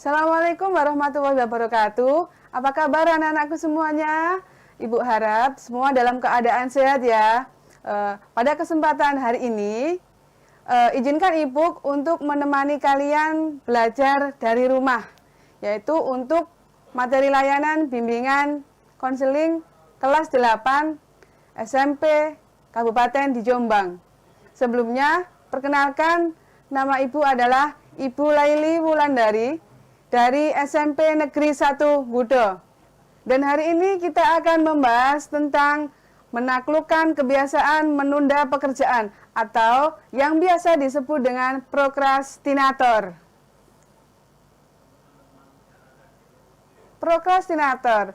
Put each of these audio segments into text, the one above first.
Assalamualaikum warahmatullahi wabarakatuh. Apa kabar anak-anakku semuanya? Ibu harap semua dalam keadaan sehat ya. Pada kesempatan hari ini, izinkan Ibu untuk menemani kalian belajar dari rumah, yaitu untuk materi layanan bimbingan konseling kelas 8 SMP Kabupaten di Jombang. Sebelumnya, perkenalkan nama Ibu adalah Ibu Laili Wulandari dari SMP Negeri 1 Gudo. Dan hari ini kita akan membahas tentang menaklukkan kebiasaan menunda pekerjaan atau yang biasa disebut dengan prokrastinator. Prokrastinator,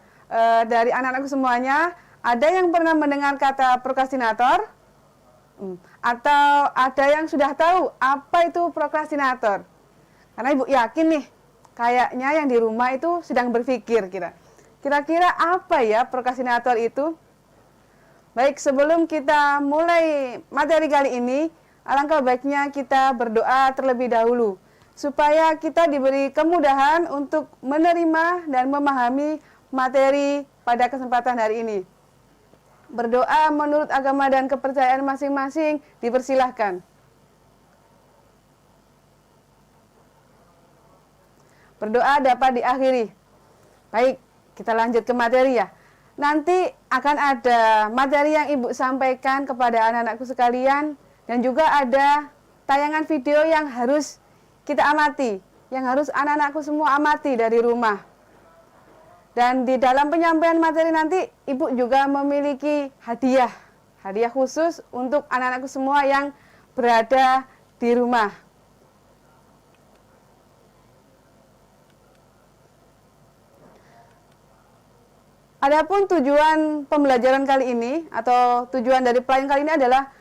dari anak-anakku semuanya, ada yang pernah mendengar kata prokrastinator? Atau ada yang sudah tahu apa itu prokrastinator? Karena Ibu yakin nih, kayaknya yang di rumah itu sedang berpikir kira-kira apa ya prokrastinator itu? Baik, sebelum kita mulai materi kali ini, alangkah baiknya kita berdoa terlebih dahulu supaya kita diberi kemudahan untuk menerima dan memahami materi pada kesempatan hari ini. Berdoa menurut agama dan kepercayaan masing-masing dipersilahkan. Berdoa dapat diakhiri. Baik, kita lanjut ke materi ya. Nanti akan ada materi yang Ibu sampaikan kepada anak-anakku sekalian, dan juga ada tayangan video yang harus kita amati, yang harus anak-anakku semua amati dari rumah. Dan di dalam penyampaian materi nanti, Ibu juga memiliki hadiah khusus untuk anak-anakku semua yang berada di rumah. Adapun tujuan pembelajaran kali ini atau tujuan dari pelajaran kali ini adalah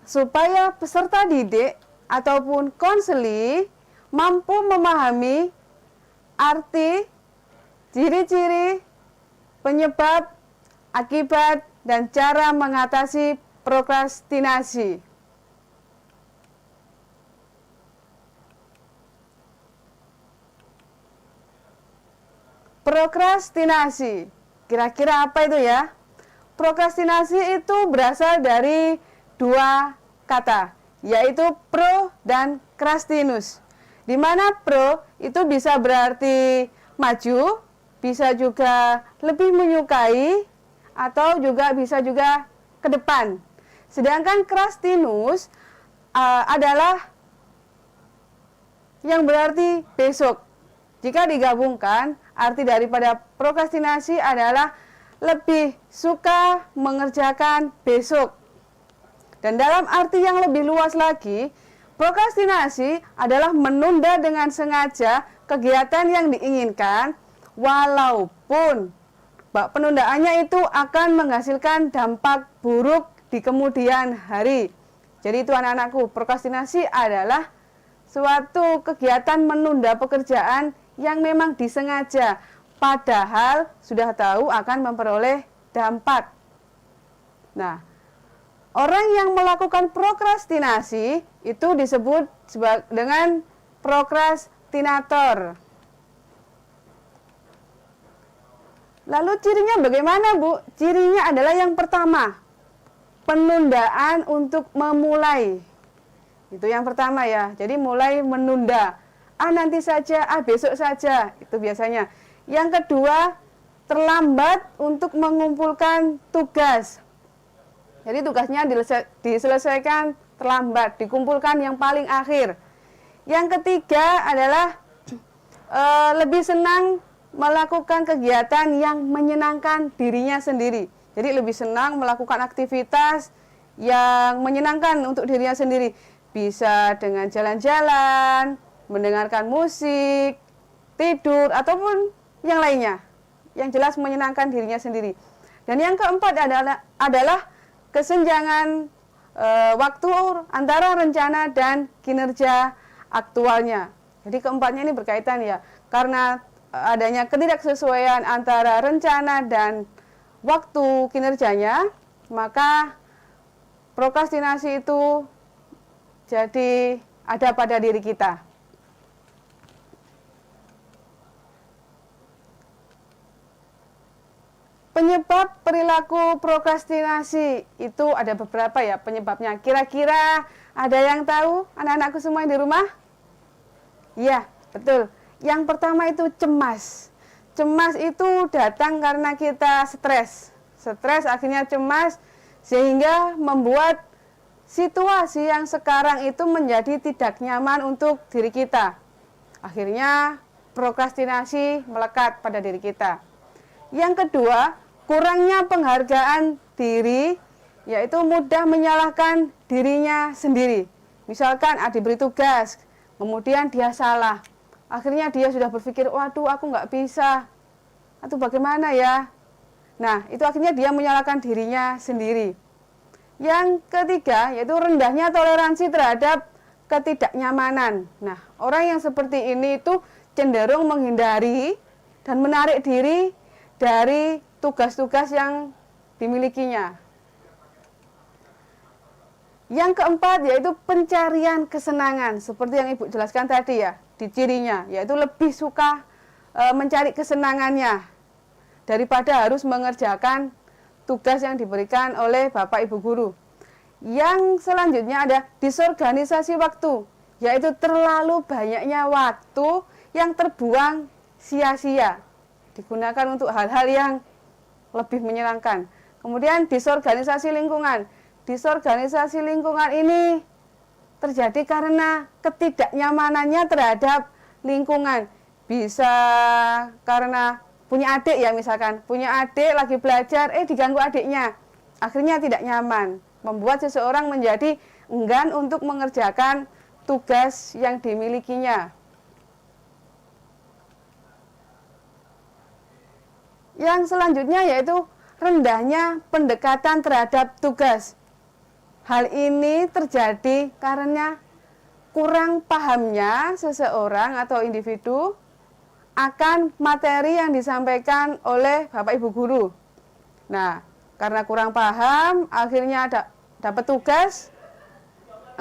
supaya peserta didik ataupun konseli mampu memahami arti, ciri-ciri, penyebab, akibat, dan cara mengatasi prokrastinasi. Prokrastinasi. Kira-kira apa itu ya? Prokrastinasi itu berasal dari dua kata, yaitu pro dan krastinus. Di mana pro itu bisa berarti maju, bisa juga lebih menyukai, atau juga bisa juga ke depan. Sedangkan krastinus adalah yang berarti besok. Jika digabungkan, arti daripada prokrastinasi adalah lebih suka mengerjakan besok. Dan dalam arti yang lebih luas lagi, prokrastinasi adalah menunda dengan sengaja kegiatan yang diinginkan, walaupun penundaannya itu akan menghasilkan dampak buruk di kemudian hari. Jadi itu anak-anakku, prokrastinasi adalah suatu kegiatan menunda pekerjaan yang memang disengaja, padahal sudah tahu akan memperoleh dampak. Nah, orang yang melakukan prokrastinasi itu disebut dengan prokrastinator. Lalu cirinya bagaimana, Bu? Cirinya adalah yang pertama, penundaan untuk memulai. Itu yang pertama ya. Jadi mulai menunda. Nanti saja, besok saja. Itu biasanya. Yang kedua, terlambat untuk mengumpulkan tugas. Jadi tugasnya diselesaikan terlambat, dikumpulkan yang paling akhir. Yang ketiga adalah lebih senang melakukan kegiatan yang menyenangkan dirinya sendiri. Jadi lebih senang melakukan aktivitas yang menyenangkan untuk dirinya sendiri. Bisa dengan jalan-jalan, mendengarkan musik, tidur, ataupun yang lainnya. Yang jelas menyenangkan dirinya sendiri. Dan yang keempat adalah kesenjangan waktu antara rencana dan kinerja aktualnya. Jadi keempatnya ini berkaitan ya. Karena adanya ketidaksesuaian antara rencana dan waktu kinerjanya, maka prokrastinasi itu jadi ada pada diri kita. Penyebab perilaku prokrastinasi itu ada beberapa ya penyebabnya. Kira-kira ada yang tahu anak-anakku semua yang di rumah? Iya, betul. Yang pertama itu cemas. Cemas itu datang karena kita stres. Stres akhirnya cemas sehingga membuat situasi yang sekarang itu menjadi tidak nyaman untuk diri kita. Akhirnya prokrastinasi melekat pada diri kita. Yang kedua, kurangnya penghargaan diri, yaitu mudah menyalahkan dirinya sendiri. Misalkan diberi tugas, kemudian dia salah. Akhirnya dia sudah berpikir, waduh aku nggak bisa. Atau bagaimana ya? Nah, itu akhirnya dia menyalahkan dirinya sendiri. Yang ketiga, yaitu rendahnya toleransi terhadap ketidaknyamanan. Nah, orang yang seperti ini itu cenderung menghindari dan menarik diri dari tugas-tugas yang dimilikinya. Yang keempat yaitu pencarian kesenangan, seperti yang Ibu jelaskan tadi ya, di cirinya, yaitu lebih suka mencari kesenangannya daripada harus mengerjakan tugas yang diberikan oleh Bapak Ibu guru. Yang selanjutnya ada disorganisasi waktu, yaitu terlalu banyaknya waktu yang terbuang sia-sia, digunakan untuk hal-hal yang lebih menyenangkan. Kemudian disorganisasi lingkungan. Disorganisasi lingkungan ini terjadi karena ketidaknyamanannya terhadap lingkungan. Bisa karena punya adik ya, misalkan punya adik lagi belajar, diganggu adiknya, akhirnya tidak nyaman, membuat seseorang menjadi enggan untuk mengerjakan tugas yang dimilikinya. Yang selanjutnya yaitu rendahnya pendekatan terhadap tugas. Hal ini terjadi karena kurang pahamnya seseorang atau individu akan materi yang disampaikan oleh Bapak Ibu guru. Nah, karena kurang paham, akhirnya dapat tugas,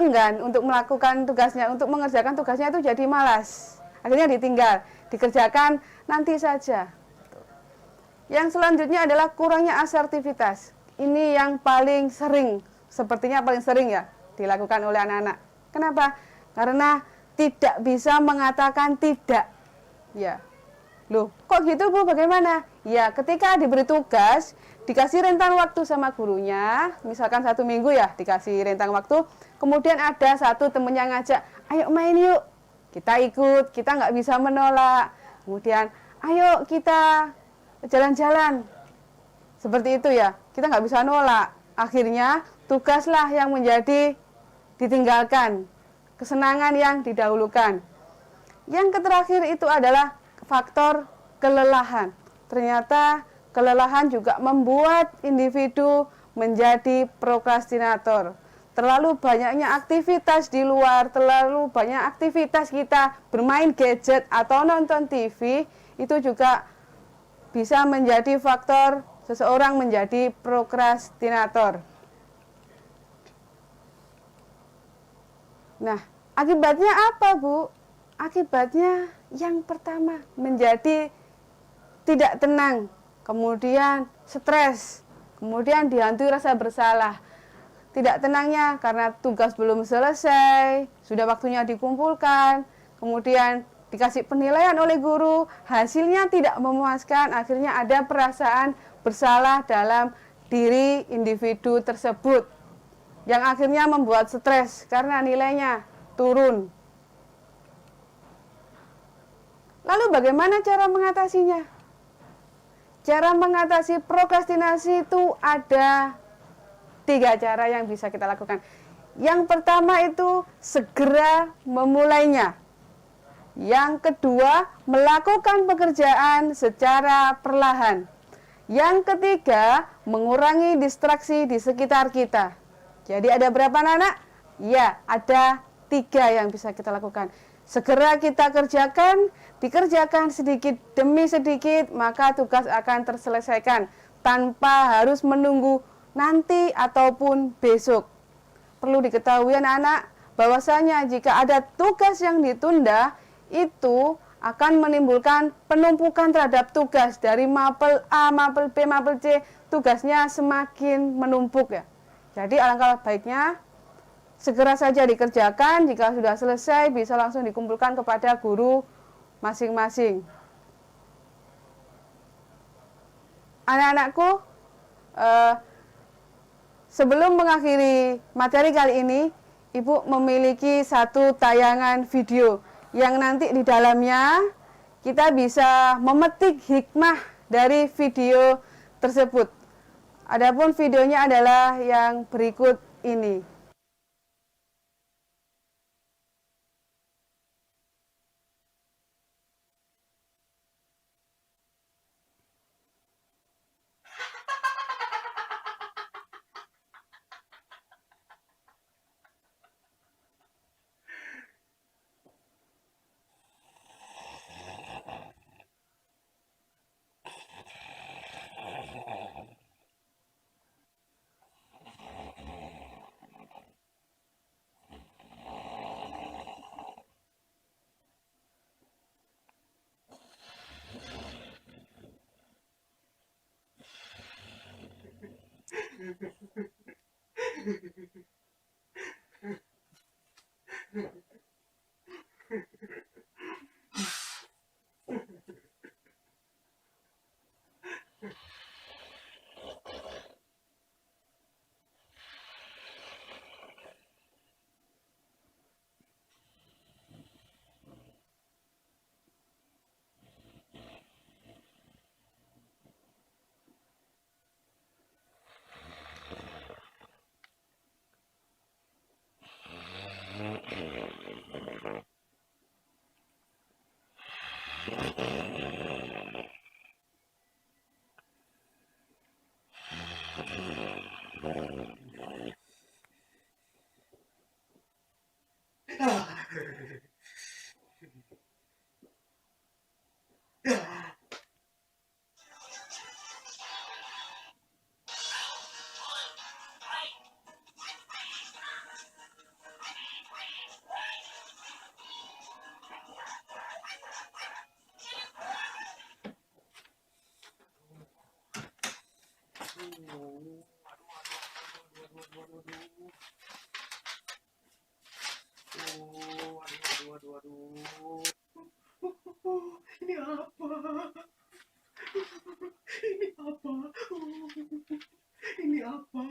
enggan untuk melakukan tugasnya, untuk mengerjakan tugasnya itu jadi malas. Akhirnya ditinggal, dikerjakan nanti saja. Yang selanjutnya adalah kurangnya asertivitas. Ini yang paling sering, sepertinya paling sering ya dilakukan oleh anak-anak. Kenapa? Karena tidak bisa mengatakan tidak. Ya, loh kok gitu Bu, bagaimana? Ya, ketika diberi tugas, dikasih rentang waktu sama gurunya, misalkan 1 minggu ya dikasih rentang waktu, kemudian ada satu temennya ngajak, ayo main yuk, kita ikut, kita nggak bisa menolak. Kemudian, ayo kita jalan-jalan, seperti itu ya, kita nggak bisa nolak. Akhirnya tugaslah yang menjadi ditinggalkan, kesenangan yang didahulukan. Yang terakhir itu adalah faktor kelelahan. Ternyata kelelahan juga membuat individu menjadi prokrastinator. Terlalu banyaknya aktivitas di luar, terlalu banyak aktivitas kita bermain gadget atau nonton TV, itu juga bisa menjadi faktor seseorang menjadi prokrastinator. Nah, akibatnya apa, Bu? Akibatnya yang pertama menjadi tidak tenang, kemudian stres, kemudian dihantui rasa bersalah. Tidak tenangnya karena tugas belum selesai, sudah waktunya dikumpulkan, kemudian dikasih penilaian oleh guru, hasilnya tidak memuaskan, akhirnya ada perasaan bersalah dalam diri individu tersebut, yang akhirnya membuat stres karena nilainya turun. Lalu bagaimana cara mengatasinya? Cara mengatasi prokrastinasi itu ada 3 cara yang bisa kita lakukan. Yang pertama itu segera memulainya. Yang kedua, melakukan pekerjaan secara perlahan. Yang ketiga, mengurangi distraksi di sekitar kita. Jadi ada berapa anak? Ya, ada 3 yang bisa kita lakukan. Segera kita kerjakan, dikerjakan sedikit demi sedikit, maka tugas akan terselesaikan tanpa harus menunggu nanti ataupun besok. Perlu diketahui anak-anak, bahwasanya jika ada tugas yang ditunda, itu akan menimbulkan penumpukan terhadap tugas dari mapel A, mapel B, mapel C, tugasnya semakin menumpuk ya. Jadi alangkah baiknya segera saja dikerjakan, jika sudah selesai bisa langsung dikumpulkan kepada guru masing-masing. Anak-anakku, sebelum mengakhiri materi kali ini, Ibu memiliki satu tayangan video yang nanti di dalamnya kita bisa memetik hikmah dari video tersebut. Adapun videonya adalah yang berikut ini. Ini apa? Ini apa? Ini apa?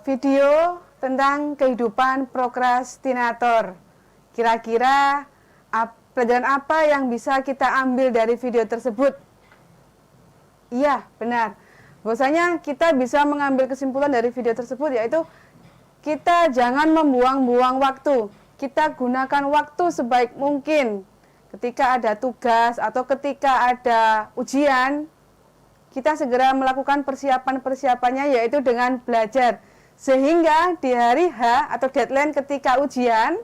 Video tentang kehidupan prokrastinator. Kira-kira pelajaran apa yang bisa kita ambil dari video tersebut? Iya, benar. Bahwasanya kita bisa mengambil kesimpulan dari video tersebut, yaitu kita jangan membuang-buang waktu. Kita gunakan waktu sebaik mungkin. Ketika ada tugas atau ketika ada ujian, kita segera melakukan persiapan-persiapannya, yaitu dengan belajar. Sehingga di hari H atau deadline ketika ujian,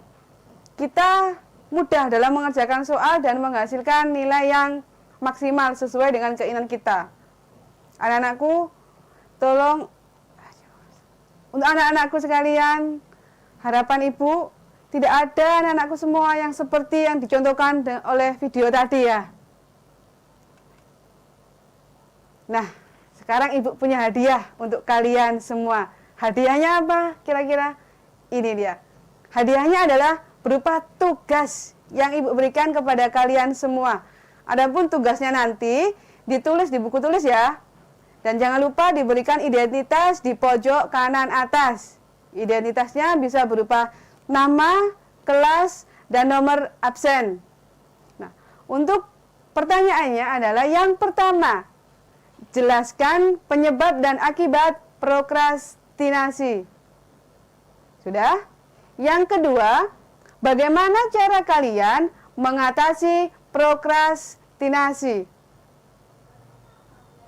kita mudah dalam mengerjakan soal dan menghasilkan nilai yang maksimal sesuai dengan keinginan kita. Anak-anakku, tolong, untuk anak-anakku sekalian, harapan Ibu, tidak ada anak-anakku semua yang seperti yang dicontohkan oleh video tadi ya. Nah, sekarang Ibu punya hadiah untuk kalian semua. Hadiahnya apa? Kira-kira ini dia. Hadiahnya adalah berupa tugas yang Ibu berikan kepada kalian semua. Adapun tugasnya nanti ditulis di buku tulis ya. Dan jangan lupa diberikan identitas di pojok kanan atas. Identitasnya bisa berupa nama, kelas, dan nomor absen. Nah, untuk pertanyaannya adalah yang pertama, jelaskan penyebab dan akibat prokrastinasi. Sudah? Yang kedua, bagaimana cara kalian mengatasi prokrastinasi?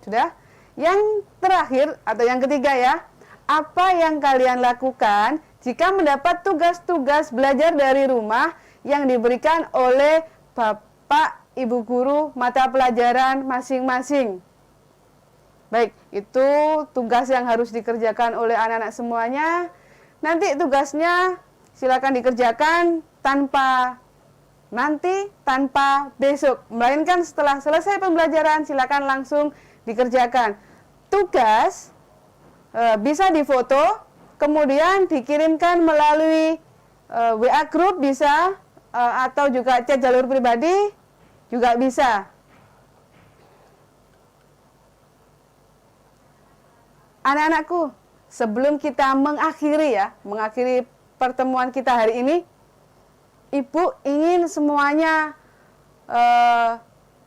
Sudah? Yang terakhir atau yang ketiga ya, apa yang kalian lakukan jika mendapat tugas-tugas belajar dari rumah yang diberikan oleh Bapak Ibu guru mata pelajaran masing-masing? Baik, itu tugas yang harus dikerjakan oleh anak-anak semuanya. Nanti tugasnya silakan dikerjakan tanpa nanti, tanpa besok, melainkan setelah selesai pembelajaran silakan langsung dikerjakan. Tugas bisa difoto, kemudian dikirimkan melalui WA group bisa, atau juga chat jalur pribadi juga bisa. Anak-anakku, sebelum kita mengakhiri pertemuan kita hari ini, Ibu ingin semuanya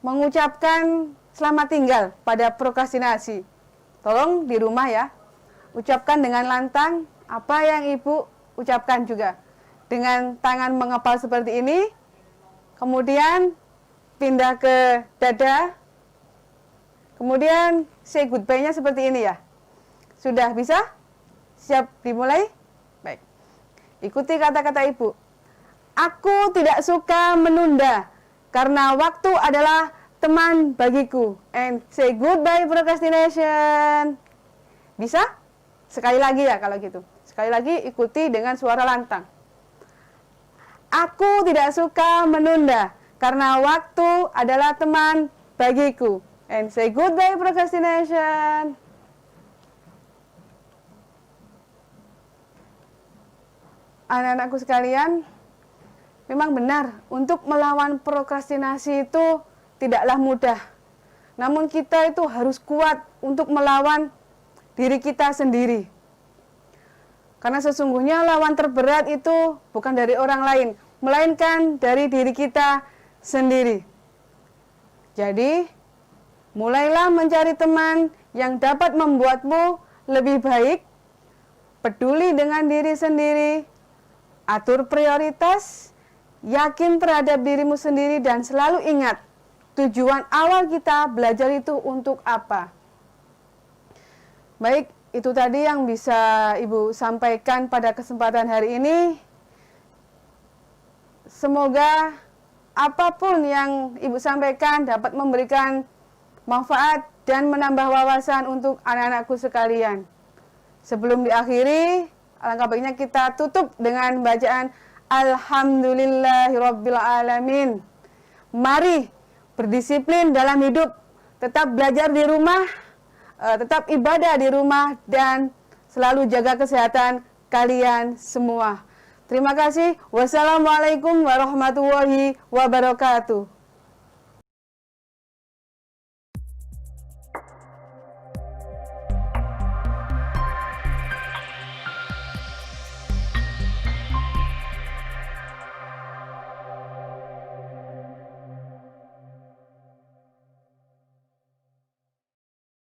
mengucapkan selamat tinggal pada prokrastinasi. Tolong di rumah ya, ucapkan dengan lantang apa yang Ibu ucapkan juga. Dengan tangan mengepal seperti ini, kemudian pindah ke dada, kemudian say goodbye-nya seperti ini ya. Sudah bisa? Siap dimulai? Baik. Ikuti kata-kata Ibu. Aku tidak suka menunda, karena waktu adalah teman bagiku. And say goodbye procrastination. Bisa? Sekali lagi ya kalau gitu. Sekali lagi ikuti dengan suara lantang. Aku tidak suka menunda, karena waktu adalah teman bagiku. And say goodbye procrastination. Anak-anakku sekalian, memang benar untuk melawan prokrastinasi itu tidaklah mudah. Namun kita itu harus kuat untuk melawan diri kita sendiri. Karena sesungguhnya lawan terberat itu bukan dari orang lain, melainkan dari diri kita sendiri. Jadi, mulailah mencari teman yang dapat membuatmu lebih baik, peduli dengan diri sendiri, atur prioritas, yakin terhadap dirimu sendiri, dan selalu ingat tujuan awal kita belajar itu untuk apa. Baik, itu tadi yang bisa Ibu sampaikan pada kesempatan hari ini. Semoga apapun yang Ibu sampaikan dapat memberikan manfaat dan menambah wawasan untuk anak-anakku sekalian. Sebelum diakhiri, alangkah baiknya kita tutup dengan bacaan Alhamdulillahirrabbilalamin. Mari berdisiplin dalam hidup, tetap belajar di rumah, tetap ibadah di rumah, dan selalu jaga kesehatan kalian semua. Terima kasih. Wassalamualaikum warahmatullahi wabarakatuh.